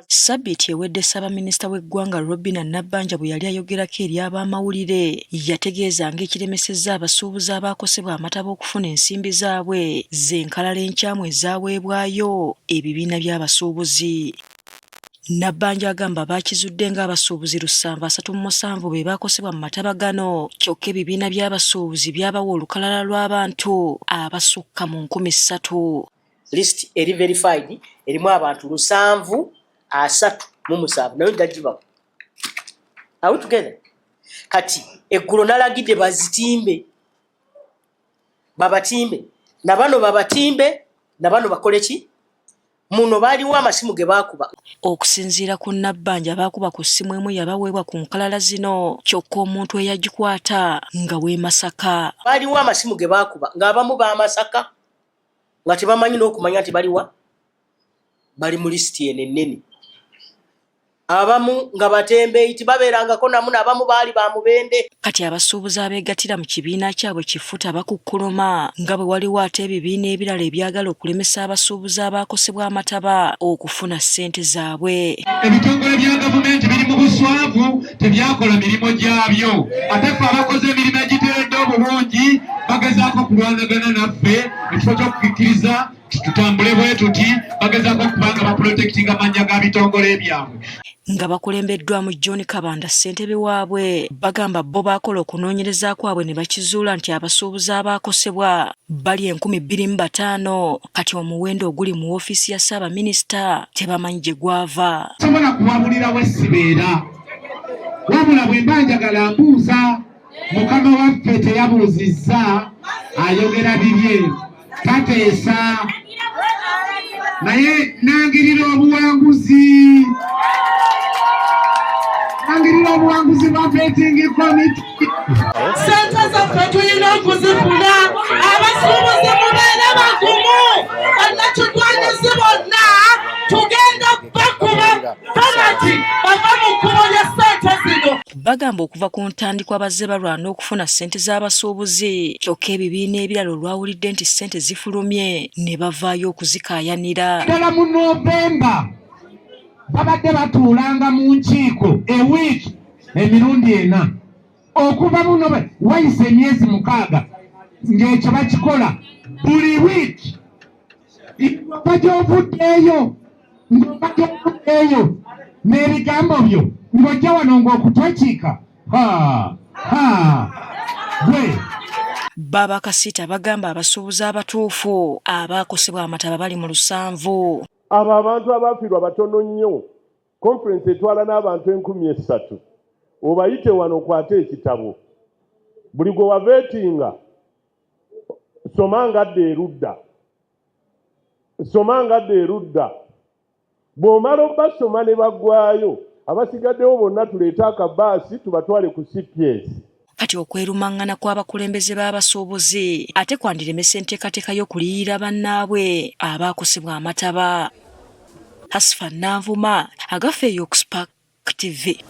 Sabbiiti ewedde Ssaabaminisita w'eggwanga Robinah Nabbanja bwe yali ayogerako eri ab'amawulire yategeeza ng'ekiremesezza abasuubuzi abaakosebwa amataba okufuna ensimbi zaabwe z'enkalala enkyamu ezaaweebwayo ebibiina by'abasuubuzi. Nabbanja agamba baakizudde ng'abasuubuzi 737 be baakosebwa mu mataba gano kyokka ebibiina by'abasuubuzi byabawa olukalala lw'abantu abasukka mu 3,000. List eri verified erimu abantu 737 nayo ndagibawo. Are we together? Kati eggulo nalagidde bazitimbe babatimbe na bano babatimbe na bano bakole ki muno baliwo amasimu ge baakuba. Okusinziira ku Nabbanja baakuba ku ssimu emu yabaweebwa ku nkalala zino kyokka omuntu eyagikwata nga w'e Masaka. Baliwo amasimu ge baakuba ng'abamu ba Masaka nga tebamanyi n'okumanya nti baliwa bali mu lisiti ennene. Abamu nga batembeeyi tibabeerangako namu n'abamu baali ba Mubende. Kati abasuubuzi abeegattira mu kibiina kyabwe kifuta bakukkuluma nga bwe waliwo ate ebibiina ebirala ebyagala okulemesa abasuubuzi abaakosebwa amataba okufuna ssente zaabwe. Ebitongole bya gavumenti biri mu buswavu tebyakola mirimu gyabyo ate ffe abakoze emirimu egiteredde obulungi bagezaako kulwanagana naffe ekifo ky'okukkiriza tutambule bwe tuti bagezaako okubanga baprotectinga amannya ga bitongole byabwe. Nga bakulembeddwamu John Kabanda ssentebe waabwe bagamba bo baakola okunoonyereza kwabwe ne bakizuula nti abasuubuzi abaakosebwa bali 25,000 kati omuwendo oguli mu woofiisi ya Ssaabaminisita tebamanyi gye gwava. Sobola kuwabulirawo essibeera wabula bwe mba njagala mbuuza mukama waffe teyabuuzizza ayogera bibye tateesa naye nangirira obuwanguzi bwa vetting committee. Sente zaffe tulina okuzifuna abasuubuzi mubeere bagumu bannakigwanyizi bonna tugenda bakuba penalty bava mu kkubo lya ssente zino. Bagamba okuva ku ntandikwa bazze balwana okufuna ssente z'abasuubuzi kyokka ebibiina ebirala olwawulidde nti ssente zifulumye ne bavaayo okuzikaayanira. Ddala mu Novemba babadde batuulanga mu nkiiko ewiiki emirundi 4 okuva muno wayise emyezi 6 ng'ekyo bakikola buli wiiki ng'obadde ovuddeeyo n'ebigambo byo ng'ojja wano ng'okutwekiika gwe. Baba Kasita bagamba abasuubuzi abatuufu abaakosebwa amataba bali mu 7. Abo abantu abafiirwa batono nnyo. Conference etwala n'abantu 3,000. Obayite wano okwate ekitabo. Buli gwe waveetinga somanga adde erudda. Bw'omala obasoma ne baggwayo abasigaddewo bonna tuleete akabaasi tubatwale ku CPS. Kati okwerumaŋŋana kw'abakulembeze b'abasuubuzi ate kwandiremesa enteekateeka y'okuliyirira bannaabwe abaakosebwa amataba. Hasfa Nanvuma, Agafeeyo ku Spark TV.